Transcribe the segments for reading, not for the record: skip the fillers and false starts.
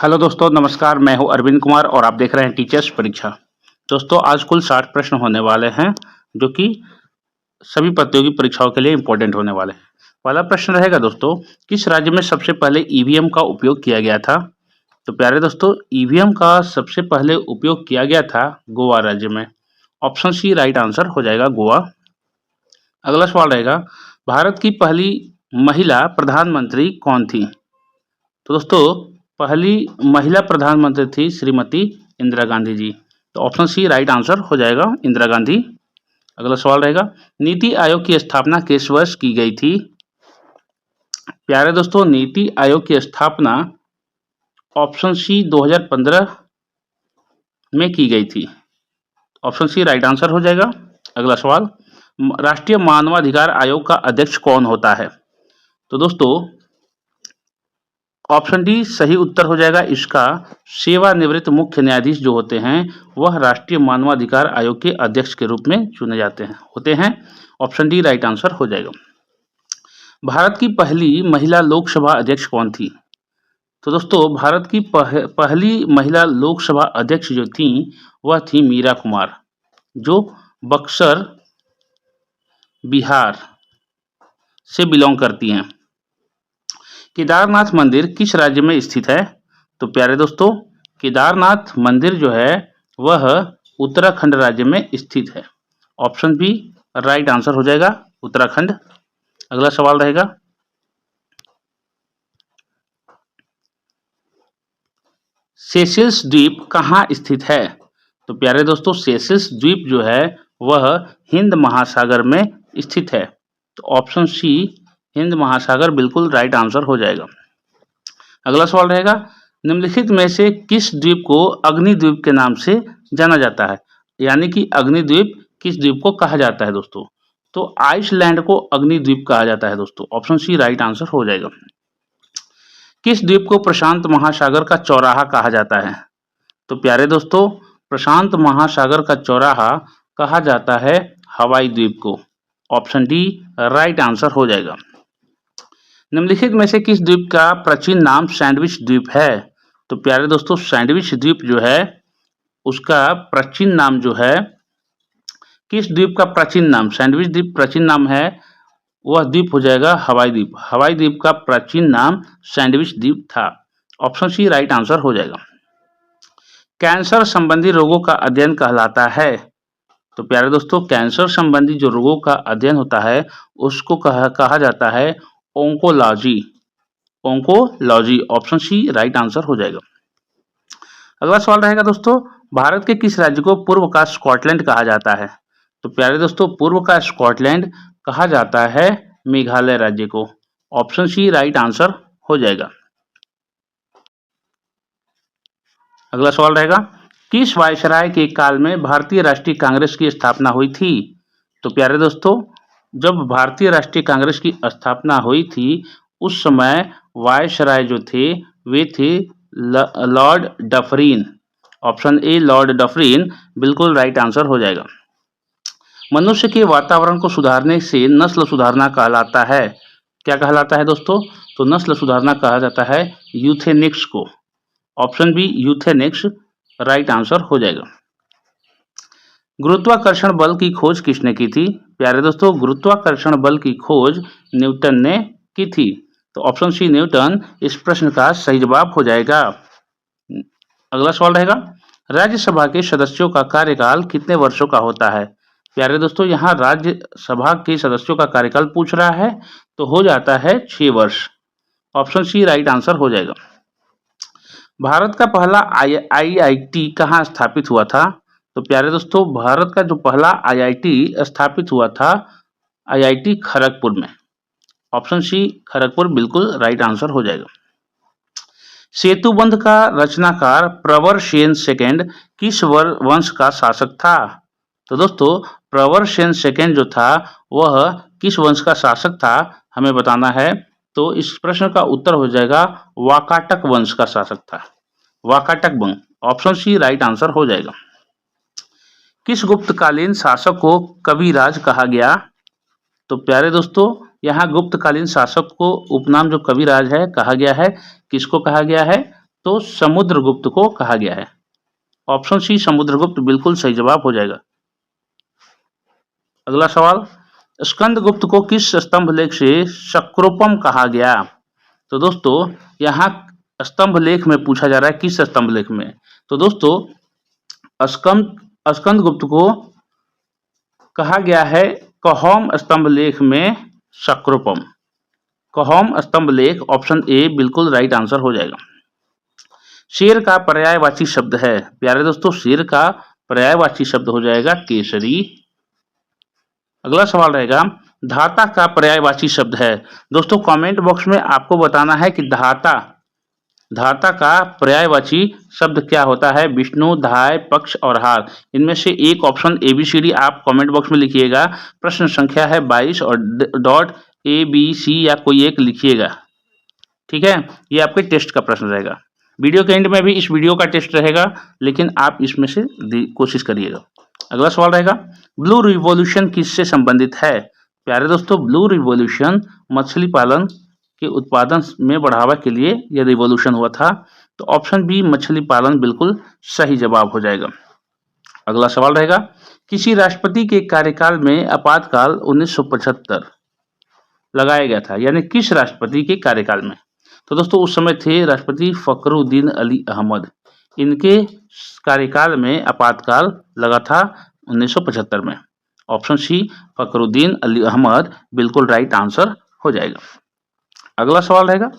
Hello दोस्तों, नमस्कार। मैं हूं अरविंद कुमार और आप देख रहे हैं टीचर्स परीक्षा। दोस्तों, आज कुल 60 प्रश्न होने वाले हैं, जो कि सभी प्रतियोगी परीक्षाओं के लिए इम्पोर्टेंट होने वाले हैं। पहला प्रश्न रहेगा दोस्तों, किस राज्य में सबसे पहले ईवीएम का उपयोग किया गया था? तो प्यारे दोस्तों, ईवीएम का सबसे पहले उपयोग किया गया था गोवा राज्य में। ऑप्शन सी राइट आंसर हो जाएगा, गोवा। अगला सवाल रहेगा, भारत की पहली महिला प्रधानमंत्री कौन थी? तो दोस्तों, पहली महिला प्रधानमंत्री थी श्रीमती इंदिरा गांधी जी। तो ऑप्शन सी राइट आंसर हो जाएगा, इंदिरा गांधी। अगला सवाल रहेगा, नीति आयोग की स्थापना किस वर्ष की गई थी? प्यारे दोस्तों, नीति आयोग की स्थापना ऑप्शन सी 2015 में की गई थी। ऑप्शन सी राइट आंसर हो जाएगा। अगला सवाल, राष्ट्रीय मानवाधिकार आयोग का अध्यक्ष कौन होता है? तो दोस्तों, ऑप्शन डी सही उत्तर हो जाएगा इसका। सेवानिवृत्त मुख्य न्यायाधीश जो होते हैं वह राष्ट्रीय मानवाधिकार आयोग के अध्यक्ष के रूप में चुने जाते हैं होते हैं। ऑप्शन डी राइट आंसर हो जाएगा। भारत की पहली महिला लोकसभा अध्यक्ष कौन थी? तो दोस्तों, भारत की पहली महिला लोकसभा अध्यक्ष जो थी वह थी मीरा कुमार, जो बक्सर बिहार से बिलोंग करती हैं। केदारनाथ मंदिर किस राज्य में स्थित है? तो प्यारे दोस्तों, केदारनाथ मंदिर जो है वह उत्तराखंड राज्य में स्थित है। ऑप्शन बी राइट आंसर हो जाएगा, उत्तराखंड। अगला सवाल रहेगा, सेशेल्स द्वीप कहाँ स्थित है? तो प्यारे दोस्तों, सेशेल्स द्वीप जो है वह हिंद महासागर में स्थित है। तो ऑप्शन सी हिंद महासागर बिल्कुल राइट आंसर हो जाएगा। अगला सवाल रहेगा, निम्नलिखित में से किस द्वीप को अग्निद्वीप के नाम से जाना जाता है? यानी कि अग्निद्वीप किस द्वीप को कहा जाता है दोस्तों? तो आइसलैंड को अग्निद्वीप कहा जाता है दोस्तों। ऑप्शन सी राइट आंसर हो जाएगा। किस द्वीप को प्रशांत महासागर का चौराहा कहा जाता है? तो प्यारे दोस्तों, प्रशांत महासागर का चौराहा कहा जाता है हवाई द्वीप को। ऑप्शन डी राइट आंसर हो जाएगा। निम्नलिखित में से किस द्वीप का प्राचीन नाम सैंडविच द्वीप है? तो प्यारे दोस्तों, सैंडविच द्वीप जो है उसका प्राचीन नाम जो है, किस द्वीप का प्राचीन नाम सैंडविच द्वीप प्राचीन नाम है, वह द्वीप हो जाएगा हवाई द्वीप। हवाई द्वीप का प्राचीन नाम सैंडविच द्वीप था। ऑप्शन सी राइट आंसर हो जाएगा। कैंसर संबंधी रोगों का अध्ययन कहलाता है? तो प्यारे दोस्तों, कैंसर संबंधी जो रोगों का अध्ययन होता है उसको कहा जाता है oncology. Oncology, option C right answer हो जाएगा। अगला सवाल रहेगा दोस्तों, भारत के किस राज्य को पूर्व का स्कॉटलैंड कहा जाता है? तो प्यारे दोस्तों, पूर्व का स्कॉटलैंड कहा जाता है मेघालय राज्य को। ऑप्शन सी राइट आंसर हो जाएगा। अगला सवाल रहेगा, किस वायसराय के काल में भारतीय राष्ट्रीय कांग्रेस की स्थापना हुई थी? तो प्यारे दोस्तों, जब भारतीय राष्ट्रीय कांग्रेस की स्थापना हुई थी उस समय वायसराय जो थे वे थे Lord Dufferin. Option A Lord Dufferin बिल्कुल राइट आंसर हो जाएगा। मनुष्य के वातावरण को सुधारने से नस्ल सुधारना कहलाता है। क्या कहलाता है दोस्तों? तो नस्ल सुधारना कहा जाता है यूथेनिक्स को। Option B euthenics right answer हो जाएगा। गुरुत्वाकर्षण बल की खोज किसने की थी? प्यारे दोस्तों, गुरुत्वाकर्षण बल की खोज न्यूटन ने की थी। तो ऑप्शन सी न्यूटन इस प्रश्न का सही जवाब हो जाएगा। अगला सवाल रहेगा, राज्यसभा के सदस्यों का कार्यकाल कितने वर्षों का होता है? प्यारे दोस्तों, यहाँ राज्यसभा के सदस्यों का कार्यकाल पूछ रहा है तो हो जाता है 6 वर्ष। ऑप्शन सी राइट आंसर हो जाएगा। भारत का पहला आईआईटी कहाँ स्थापित हुआ था? तो प्यारे दोस्तों, भारत का जो पहला आईआईटी स्थापित हुआ था आईआईटी खड़गपुर में। ऑप्शन सी खड़गपुर बिल्कुल राइट आंसर हो जाएगा। सेतुबंध का रचनाकार प्रवर सेन सेकेंड किस वंश का शासक था? तो दोस्तों, प्रवर सेन सेकेंड जो था वह किस वंश का शासक था हमें बताना है। तो इस प्रश्न का उत्तर हो जाएगा वाकाटक वंश का शासक था, वाकाटक वंश। ऑप्शन सी राइट आंसर हो जाएगा। किस गुप्तकालीन शासक को कविराज कहा गया? तो प्यारे दोस्तों, यहाँ गुप्तकालीन शासक को उपनाम जो कविराज है कहा गया है। किसको कहा गया है? तो समुद्रगुप्त को कहा गया है। ऑप्शन सी समुद्रगुप्त बिल्कुल सही जवाब हो जाएगा। अगला सवाल, स्कंदगुप्त को किस स्तंभ लेख से शक्रोपम कहा गया? तो दोस्तों यहाँ स्तंभ लेख में पूछा जा रहा है किस स्तंभ लेख में। तो दोस्तों स्कंदगुप्त को कहा गया है कौहम स्तंभ लेख में शक्रोपम। कौहम स्तंभ लेख ऑप्शन ए बिल्कुल राइट आंसर हो जाएगा। शेर का पर्यायवाची शब्द है, प्यारे दोस्तों शेर का पर्यायवाची शब्द हो जाएगा केसरी। अगला सवाल रहेगा, धाता का पर्यायवाची शब्द है। दोस्तों कमेंट बॉक्स में आपको बताना है कि धाता का पर्यायवाची शब्द क्या होता है। विष्णु, धाय, पक्ष और हार, इनमें से एक ऑप्शन ABCD आप कमेंट बॉक्स में लिखिएगा। प्रश्न संख्या है 22 और डॉट ABC या कोई एक लिखिएगा, ठीक है। ये आपके टेस्ट का प्रश्न रहेगा। वीडियो के एंड में भी इस वीडियो का टेस्ट रहेगा, लेकिन आप इसमें से कोशिश करिएगा। अगला सवाल रहेगा, ब्लू रिवॉल्यूशन किससे संबंधित है? प्यारे दोस्तों ब्लू रिवॉल्यूशन मछली पालन के उत्पादन में बढ़ावा के लिए यह रिवॉल्यूशन हुआ था। तो ऑप्शन बी मछली पालन बिल्कुल सही जवाब हो जाएगा। अगला सवाल रहेगा, किसी राष्ट्रपति के कार्यकाल में आपातकाल 1975 लगाया गया था, यानी किस राष्ट्रपति के कार्यकाल में? तो दोस्तों उस समय थे राष्ट्रपति फखरुद्दीन अली अहमद। इनके कार्यकाल में आपातकाल लगा था 1975 में। ऑप्शन सी फखरुद्दीन अली अहमद बिल्कुल राइट आंसर हो जाएगा। अगला सवाल रहेगा,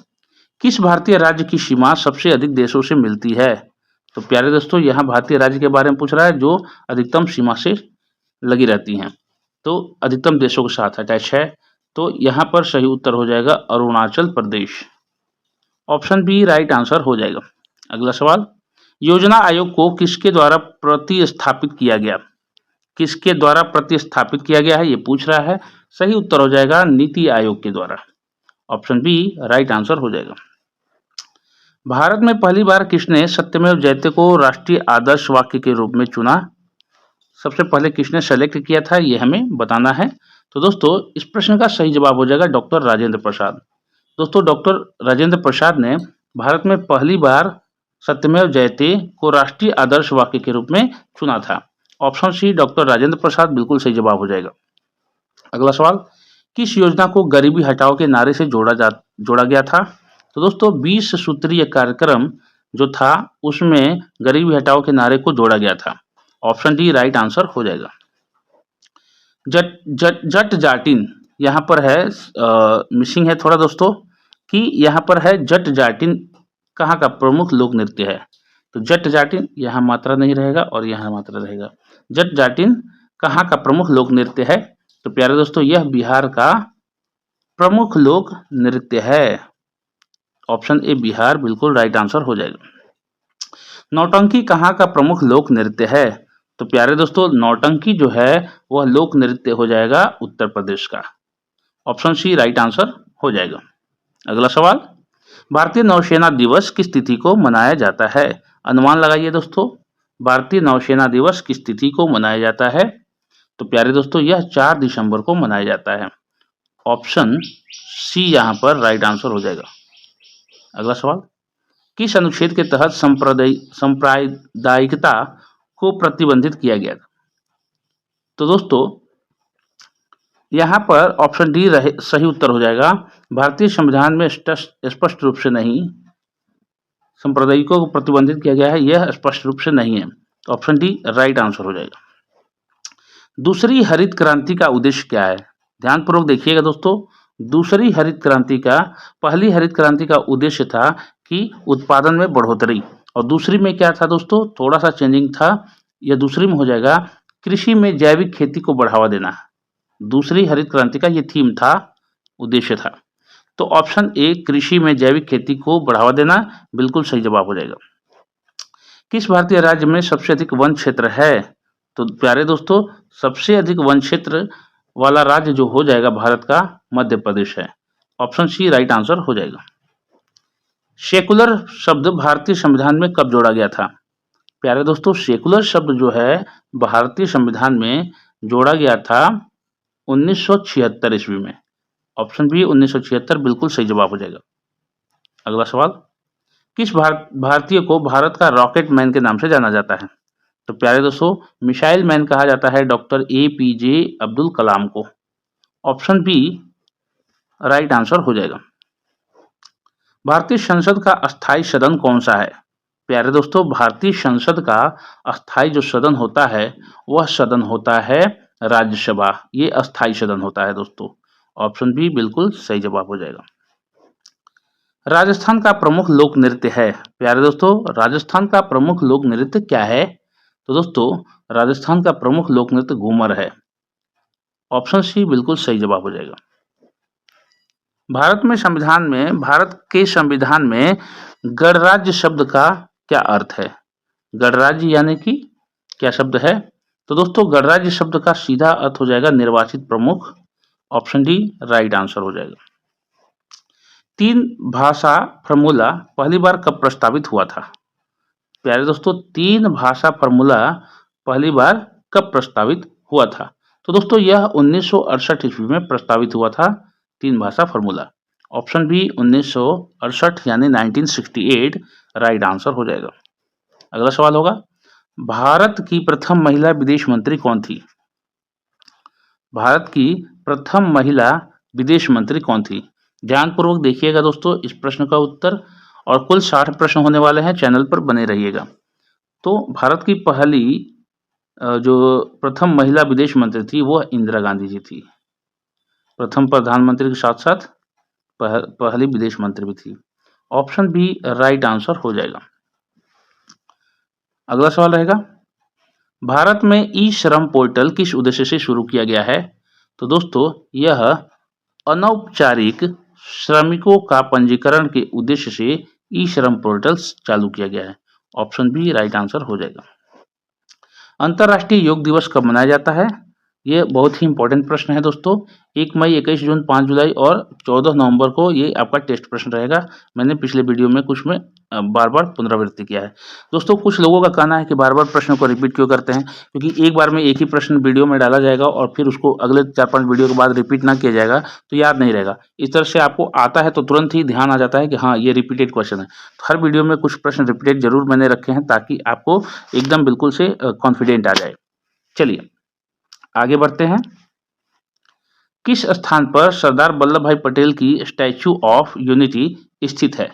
किस भारतीय राज्य की सीमा सबसे अधिक देशों से मिलती है? तो प्यारे दोस्तों यहाँ भारतीय राज्य के बारे में पूछ रहा है जो अधिकतम सीमा से लगी रहती हैं, तो अधिकतम देशों के साथ अटैच है। तो यहाँ पर सही उत्तर हो जाएगा Arunachal Pradesh. Option B right answer हो जाएगा। अगला सवाल, योजना आयोग को किसके द्वारा प्रतिस्थापित किया गया? किसके द्वारा प्रतिस्थापित किया गया है ये पूछ रहा है। सही उत्तर हो जाएगा नीति आयोग के द्वारा। ऑप्शन बी राइट आंसर हो जाएगा। भारत में पहली बार किसने सत्यमेव जयते को राष्ट्रीय आदर्श वाक्य के रूप में चुना? सबसे पहले किसने सेलेक्ट किया था ये हमें बताना है। तो दोस्तों इस प्रश्न का सही जवाब हो जाएगा डॉक्टर राजेंद्र प्रसाद। दोस्तों डॉक्टर राजेंद्र प्रसाद ने भारत में पहली बार सत्यमेव जयते को राष्ट्रीय आदर्श वाक्य के रूप में चुना था। Option C doctor Rajendra Prasad बिल्कुल सही जवाब हो जाएगा। अगला सवाल, किस योजना को गरीबी हटाओ के नारे से जोड़ा गया था? तो दोस्तों 20 सूत्रीय कार्यक्रम जो था उसमें गरीबी हटाओ के नारे को जोड़ा गया था। ऑप्शन डी राइट आंसर हो जाएगा। जट जाटिन यहाँ पर है मिसिंग है थोड़ा दोस्तों, कि यहाँ पर है जट जाटिन कहाँ का प्रमुख लोक नृत्य है। तो जट जाटिन यहाँ मात्रा नहीं रहेगा और यहाँ मात्रा रहेगा। जट जाटिन कहाँ का प्रमुख लोक नृत्य है? तो प्यारे दोस्तों यह बिहार का प्रमुख लोक नृत्य है। ऑप्शन ए बिहार बिल्कुल राइट आंसर हो जाएगा। नौटंकी कहाँ का प्रमुख लोक नृत्य है? तो प्यारे दोस्तों नौटंकी जो है वह लोक नृत्य हो जाएगा उत्तर प्रदेश का। ऑप्शन सी राइट आंसर हो जाएगा। अगला सवाल, भारतीय नौसेना दिवस किस तिथि को मनाया जाता है? अनुमान लगाइए दोस्तों, भारतीय नौसेना दिवस किस तिथि को मनाया जाता है? तो प्यारे दोस्तों यह 4 दिसंबर को मनाया जाता है। ऑप्शन सी यहाँ पर राइट आंसर हो जाएगा। अगला सवाल, किस अनुच्छेद के तहत सांप्रदायिकता को प्रतिबंधित किया गया था? तो दोस्तों यहाँ पर ऑप्शन डी सही उत्तर हो जाएगा। भारतीय संविधान में स्पष्ट रूप से नहीं सांप्रदायिकों को प्रतिबंधित किया गया है, यह स्पष्ट रूप से नहीं है। तो ऑप्शन डी राइट आंसर हो जाएगा। दूसरी हरित क्रांति का उद्देश्य क्या है? ध्यानपूर्वक देखिएगा दोस्तों, दूसरी हरित क्रांति का, पहली हरित क्रांति का उद्देश्य था कि उत्पादन में बढ़ोतरी, और दूसरी में क्या था दोस्तों, थोड़ा सा चेंजिंग था। यह दूसरी में हो जाएगा कृषि में जैविक खेती को बढ़ावा देना। दूसरी हरित क्रांति का ये थीम था, उद्देश्य था। तो ऑप्शन ए कृषि में जैविक खेती को बढ़ावा देना बिल्कुल सही जवाब हो जाएगा। किस भारतीय राज्य में सबसे अधिक वन क्षेत्र है? तो प्यारे दोस्तों सबसे अधिक वन क्षेत्र वाला राज्य जो हो जाएगा भारत का मध्य प्रदेश है। ऑप्शन सी राइट आंसर हो जाएगा। सेकुलर शब्द भारतीय संविधान में कब जोड़ा गया था? प्यारे दोस्तों सेकुलर शब्द जो है भारतीय संविधान में जोड़ा गया था 1976 ईस्वी में। ऑप्शन बी 1976 बिल्कुल सही जवाब हो जाएगा। अगला सवाल, किस भारतीय को भारत का रॉकेट मैन के नाम से जाना जाता है? तो प्यारे दोस्तों, मिसाइल मैन कहा जाता है डॉक्टर एपीजे अब्दुल कलाम को। ऑप्शन बी राइट आंसर हो जाएगा। भारतीय संसद का अस्थायी सदन कौन सा है? प्यारे दोस्तों, भारतीय संसद का अस्थायी जो सदन होता है वह सदन होता है राज्यसभा। ये अस्थायी सदन होता है दोस्तों। ऑप्शन बी बिल्कुल सही जवाब हो जाएगा। राजस्थान का प्रमुख लोक नृत्य है। प्यारे दोस्तों, राजस्थान का प्रमुख लोक नृत्य क्या है? तो दोस्तों, राजस्थान का प्रमुख लोक नृत्य घूमर है। ऑप्शन सी बिल्कुल सही जवाब हो जाएगा। भारत के संविधान में गणराज्य शब्द का क्या अर्थ है? गणराज्य यानी कि क्या शब्द है? तो दोस्तों, गणराज्य शब्द का सीधा अर्थ हो जाएगा निर्वाचित प्रमुख। ऑप्शन डी राइट आंसर हो जाएगा। 3 भाषा फॉर्मूला पहली बार कब प्रस्तावित हुआ था? प्यारे दोस्तों, 3 भाषा फॉर्मूला पहली बार कब प्रस्तावित हुआ था? तो दोस्तों, यह 1968 ईस्वी में प्रस्तावित हुआ था 3 भाषा फॉर्मूला। ऑप्शन बी 1968 यानी 1968 राइट आंसर हो जाएगा। अगला सवाल होगा, भारत की प्रथम महिला विदेश मंत्री कौन थी? भारत की प्रथम महिला विदेश मंत्री कौन थी? ध्यानपूर्वक देखिएगा दोस्तों इस प्रश्न का उत्तर, और कुल 60 प्रश्न होने वाले हैं, चैनल पर बने रहिएगा। तो भारत की पहली जो प्रथम महिला विदेश मंत्री थी वह इंदिरा गांधी जी थी। प्रथम प्रधानमंत्री के साथ साथ पहली विदेश मंत्री भी थी। ऑप्शन बी राइट आंसर हो जाएगा। अगला सवाल रहेगा, भारत में ई श्रम पोर्टल किस उद्देश्य से शुरू किया गया है? तो दोस्तों, यह अनौपचारिक श्रमिकों का पंजीकरण के उद्देश्य से ई श्रम पोर्टल चालू किया गया है। ऑप्शन बी राइट आंसर हो जाएगा। अंतर्राष्ट्रीय योग दिवस कब मनाया जाता है? ये बहुत ही इंपॉर्टेंट प्रश्न है दोस्तों। 1 मई, 21 जून, 5 जुलाई और 14 नवंबर को ये आपका टेस्ट प्रश्न रहेगा। मैंने पिछले वीडियो में कुछ में बार बार पुनरावृत्ति किया है। दोस्तों, कुछ लोगों का कहना है कि बार बार प्रश्न को रिपीट क्यों करते हैं, क्योंकि एक बार में एक ही प्रश्न वीडियो में डाला जाएगा और फिर उसको अगले 4-5 वीडियो के बाद रिपीट ना किया जाएगा तो याद नहीं रहेगा। इस तरह से आपको आता है तो तुरंत ही ध्यान आ जाता है कि हाँ, ये रिपीटेड क्वेश्चन है। तो हर वीडियो में कुछ प्रश्न रिपीटेड जरूर मैंने रखे हैं ताकि आपको एकदम बिल्कुल से कॉन्फिडेंट आ जाए। चलिए आगे बढ़ते हैं। किस स्थान पर सरदार वल्लभ भाई पटेल की स्टैच्यू ऑफ यूनिटी स्थित है?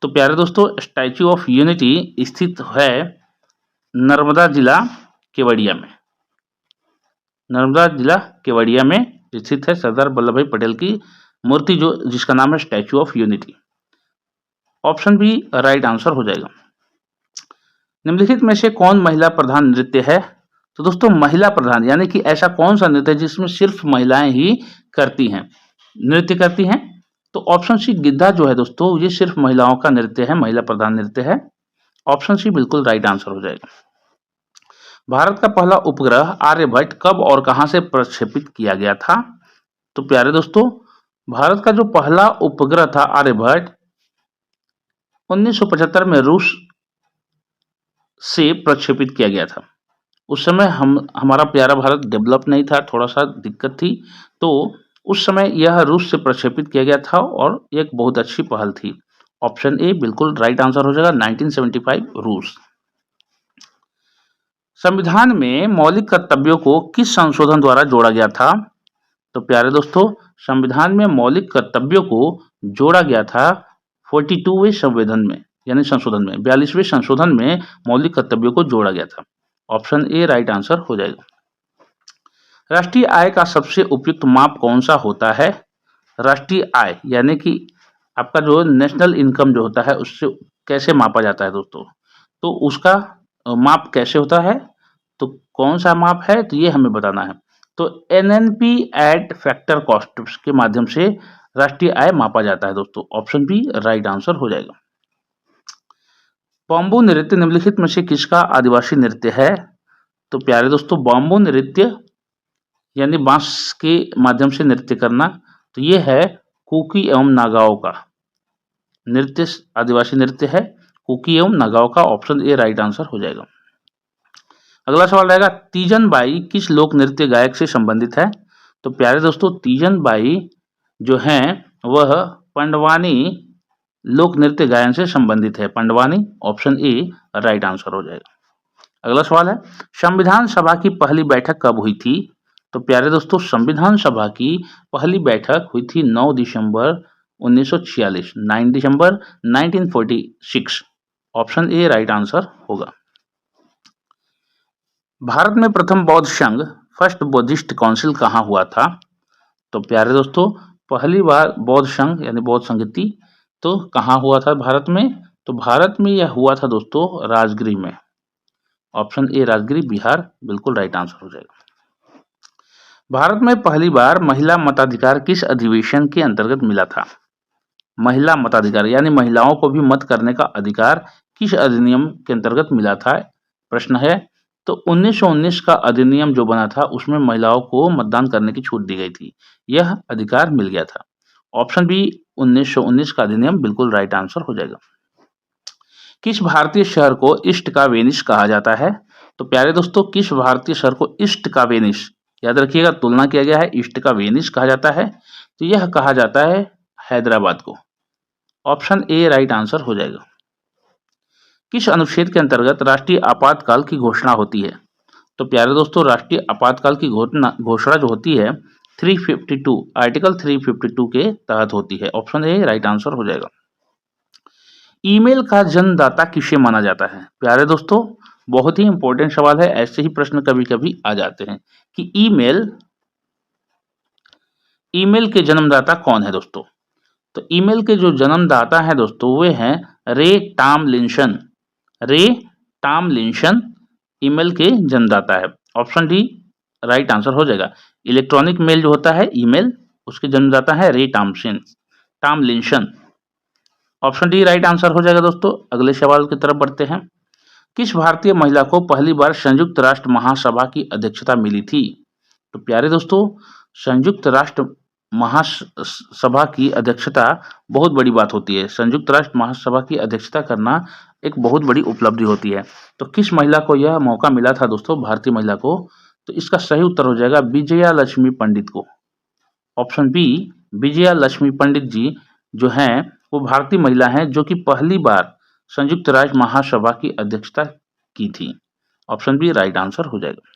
तो प्यारे दोस्तों, स्टैच्यू ऑफ यूनिटी स्थित है नर्मदा जिला केवड़िया में। नर्मदा जिला केवड़िया में स्थित है सरदार वल्लभ भाई पटेल की मूर्ति, जो जिसका नाम है Statue of Unity. Option B right answer हो जाएगा। निम्नलिखित में से कौन महिला प्रधान नृत्य है? तो दोस्तों, महिला प्रधान यानी कि ऐसा कौन सा नृत्य है जिसमें सिर्फ महिलाएं ही करती हैं, नृत्य करती हैं? तो ऑप्शन सी गिद्धा जो है दोस्तों, ये सिर्फ महिलाओं का नृत्य है, महिला प्रधान नृत्य है। ऑप्शन सी बिल्कुल राइट आंसर हो जाएगा। भारत का पहला उपग्रह आर्यभट्ट कब और कहां से प्रक्षेपित किया गया था? तो प्यारे दोस्तों, भारत का जो पहला उपग्रह था आर्यभट्ट 1975 में रूस से प्रक्षेपित किया गया था। उस समय हमारा प्यारा भारत डेवलप नहीं था, थोड़ा सा दिक्कत थी, तो उस समय यह रूस से प्रक्षेपित किया गया था और एक बहुत अच्छी पहल थी। ऑप्शन ए बिल्कुल राइट आंसर हो जाएगा, 1975 रूस। संविधान में मौलिक कर्तव्यों को किस संशोधन द्वारा जोड़ा गया था? तो प्यारे दोस्तों, संविधान में मौलिक कर्तव्यों को जोड़ा गया था 42वें संशोधन में, यानी संशोधन में 42वें संशोधन में मौलिक कर्तव्यों को जोड़ा गया था। ऑप्शन ए राइट आंसर हो जाएगा। राष्ट्रीय आय का सबसे उपयुक्त माप कौन सा होता है? राष्ट्रीय आय यानी कि आपका जो नेशनल इनकम जो होता है उससे कैसे मापा जाता है दोस्तों? तो उसका माप कैसे होता है, तो कौन सा माप है, तो ये हमें बताना है। तो एनएनपी एट फैक्टर कॉस्ट के माध्यम से राष्ट्रीय आय मापा जाता है दोस्तों। ऑप्शन बी राइट आंसर हो जाएगा। बॉम्बो नृत्य निम्नलिखित में से किसका आदिवासी नृत्य है? तो प्यारे दोस्तों, बॉम्बो नृत्य यानी बांस के माध्यम से नृत्य करना, तो ये है कुकी एवं नागाओं का नृत्य, आदिवासी नृत्य है कुकी एवं नागाओं का। ऑप्शन ए राइट आंसर हो जाएगा। अगला सवाल रहेगा, तीजन बाई किस लोक नृत्य गायक से संबंधित है? तो प्यारे दोस्तों, तीजन बाई जो हैं वह पंडवानी लोक नृत्य गायन से संबंधित है? Pandavani. Option A right answer हो जाएगा। अगला सवाल है, संविधान सभा की पहली बैठक कब हुई थी? तो प्यारे दोस्तों, संविधान सभा की पहली बैठक हुई थी 9 दिसंबर 1946, 9 दिसंबर 1946। ऑप्शन ए राइट आंसर होगा। भारत में प्रथम बौद्ध संघ फर्स्ट बुद्धिस्ट काउंसिल कहाँ हुआ था? तो प्यारे दोस्तों, पहली बार बौद्ध संघ यानी बौद्ध संगति तो कहाँ हुआ था भारत में? तो भारत में यह हुआ था दोस्तों राजगीर में। ऑप्शन ए राजगीर, बिहार, बिल्कुल राइट आंसर हो जाएगा। भारत में पहली बार महिला मताधिकार किस अधिवेशन के अंतर्गत मिला था? महिला मताधिकार यानी महिलाओं को भी मत करने का अधिकार किस अधिनियम के अंतर्गत मिला था? प्रश्न है। तो 1919 का अधिनियम जो बना था उसमें महिलाओं को मतदान करने की छूट दी गई थी, यह अधिकार मिल गया था। ऑप्शन बी 1919 का अधिनियम बिल्कुल राइट आंसर हो जाएगा। किस भारतीय शहर को ईस्ट का वेनिस कहा जाता है? तो प्यारे दोस्तों, किस भारतीय शहर को ईस्ट का वेनिस, याद रखिएगा तुलना किया गया है, ईस्ट का वेनिस कहा जाता है, तो यह कहा जाता है हैदराबाद को। ऑप्शन ए राइट आंसर हो जाएगा। किस अनुच्छेद के अंतर्गत राष्ट्रीय आपातकाल की घोषणा होती है? तो प्यारे दोस्तों, राष्ट्रीय आपातकाल की घोषणा जो होती है 352 आर्टिकल 352 के तहत होती है। ऑप्शन ए राइट आंसर हो जाएगा। ईमेल का जन्मदाता किसे माना जाता है? प्यारे दोस्तों, बहुत ही इंपॉर्टेंट सवाल है, ऐसे ही प्रश्न कभी कभी आ जाते हैं कि ईमेल के जन्मदाता कौन है दोस्तों? तो ईमेल के जो जन्मदाता हैं दोस्तों वे हैं रे टॉमलिंसन। रे टॉमलिंसन ईमेल के जन्मदाता है। ऑप्शन डी राइट आंसर हो जाएगा। इलेक्ट्रॉनिक मेल जो होता है ईमेल, उसके जन्मदाता है रे Tomlinson. Option D right answer हो जाएगा दोस्तों। अगले सवाल की तरफ बढ़ते हैं। किस भारतीय महिला को पहली बार संयुक्त राष्ट्र महासभा की अध्यक्षता मिली थी? तो प्यारे दोस्तों, संयुक्त राष्ट्र महासभा की अध्यक्षता बहुत बड़ी बात होती है। संयुक्त राष्ट्र महासभा की अध्यक्षता करना एक बहुत बड़ी उपलब्धि होती है। तो किस महिला को यह मौका मिला था दोस्तों, भारतीय महिला को? तो इसका सही उत्तर हो जाएगा विजया लक्ष्मी पंडित को। ऑप्शन बी विजया लक्ष्मी पंडित जी जो हैं वो भारतीय महिला हैं जो कि पहली बार संयुक्त राष्ट्र महासभा की अध्यक्षता की थी। ऑप्शन बी राइट आंसर हो जाएगा।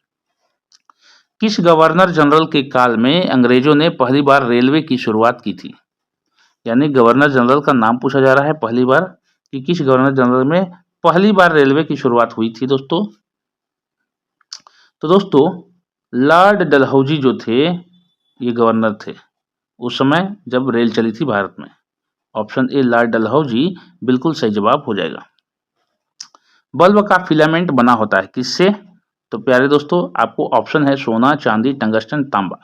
किस गवर्नर जनरल के काल में अंग्रेजों ने पहली बार रेलवे की शुरुआत की थी? यानी गवर्नर जनरल का नाम पूछा जा रहा है पहली बार कि किस गवर्नर जनरल में पहली बार रेलवे की शुरुआत हुई थी दोस्तों? तो दोस्तों, लॉर्ड डलहौजी जो थे ये गवर्नर थे उस समय जब रेल चली थी भारत में। ऑप्शन ए लॉर्ड डलहौजी बिल्कुल सही जवाब हो जाएगा। बल्ब का फिलामेंट बना होता है किससे? तो प्यारे दोस्तों, आपको ऑप्शन है सोना, चांदी, टंगस्टन, तांबा।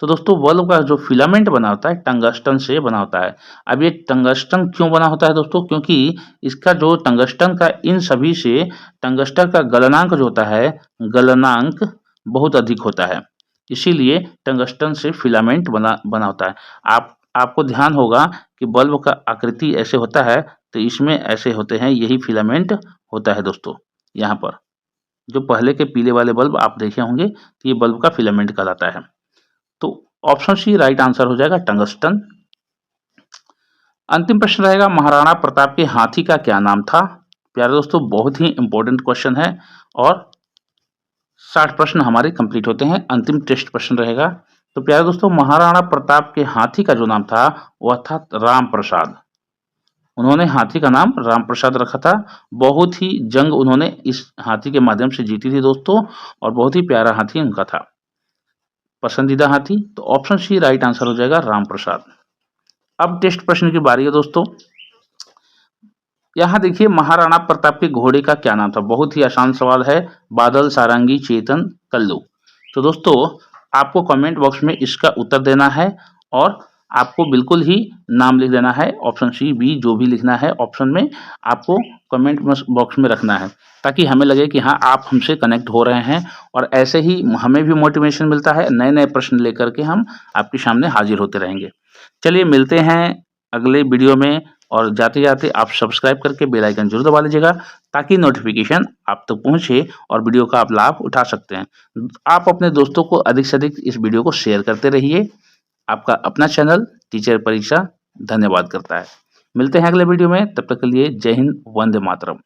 तो दोस्तों, बल्ब का जो फिलामेंट बना होता है टंगस्टन से बना होता है। अब ये टंगस्टन क्यों बना होता है दोस्तों? क्योंकि इसका जो टंगस्टन का इन सभी से टंगस्टन का गलनांक जो होता है, गलनांक बहुत अधिक होता है, इसीलिए टंगस्टन से फिलामेंट बना होता है। आपको ध्यान होगा कि बल्ब का आकृति ऐसे होता है तो इसमें ऐसे होते हैं, यही फिलामेंट होता है दोस्तों। यहाँ पर जो पहले के पीले वाले बल्ब आप देखे होंगे तो ये बल्ब का फिलामेंट कहलाता है। तो ऑप्शन सी राइट आंसर हो जाएगा टंगस्टन। अंतिम प्रश्न रहेगा, महाराणा प्रताप के हाथी का क्या नाम था? प्यारे दोस्तों, बहुत ही इंपॉर्टेंट क्वेश्चन है और 60 प्रश्न हमारे कंप्लीट होते हैं। अंतिम टेस्ट प्रश्न रहेगा। तो प्यारे दोस्तों, महाराणा प्रताप के हाथी का जो नाम था वह था राम प्रसाद। उन्होंने हाथी का नाम राम प्रसाद रखा था। बहुत ही जंग उन्होंने इस हाथी के माध्यम से जीती थी दोस्तों, और बहुत ही प्यारा हाथी उनका था, पसंदीदा हाथी। तो ऑप्शन सी राइट आंसर हो जाएगा राम प्रसाद। अब टेस्ट प्रश्न की बारी है दोस्तों। यहाँ देखिए, महाराणा प्रताप के घोड़े का क्या नाम था? बहुत ही आसान सवाल है। बादल, सारंगी, चेतन, कल्लू। तो दोस्तों, आपको कमेंट बॉक्स में इसका उत्तर देना है और आपको बिल्कुल ही नाम लिख देना है। ऑप्शन सी, बी जो भी लिखना है ऑप्शन में आपको कमेंट बॉक्स में रखना है, ताकि हमें लगे कि हाँ आप हमसे कनेक्ट हो रहे हैं, और ऐसे ही हमें भी मोटिवेशन मिलता है। नए नए प्रश्न लेकर के हम आपके सामने हाजिर होते रहेंगे। चलिए मिलते हैं अगले वीडियो में, और जाते जाते आप सब्सक्राइब करके बेल आइकन जरूर दबा लीजिएगा, ताकि नोटिफिकेशन आप तक पहुंचे और वीडियो का आप लाभ उठा सकते हैं। आप अपने दोस्तों को अधिक से अधिक इस वीडियो को शेयर करते रहिए। आपका अपना चैनल टीचर परीक्षा धन्यवाद करता है। मिलते हैं अगले वीडियो में, तब तक के लिए जय हिंद, वंदे मातरम।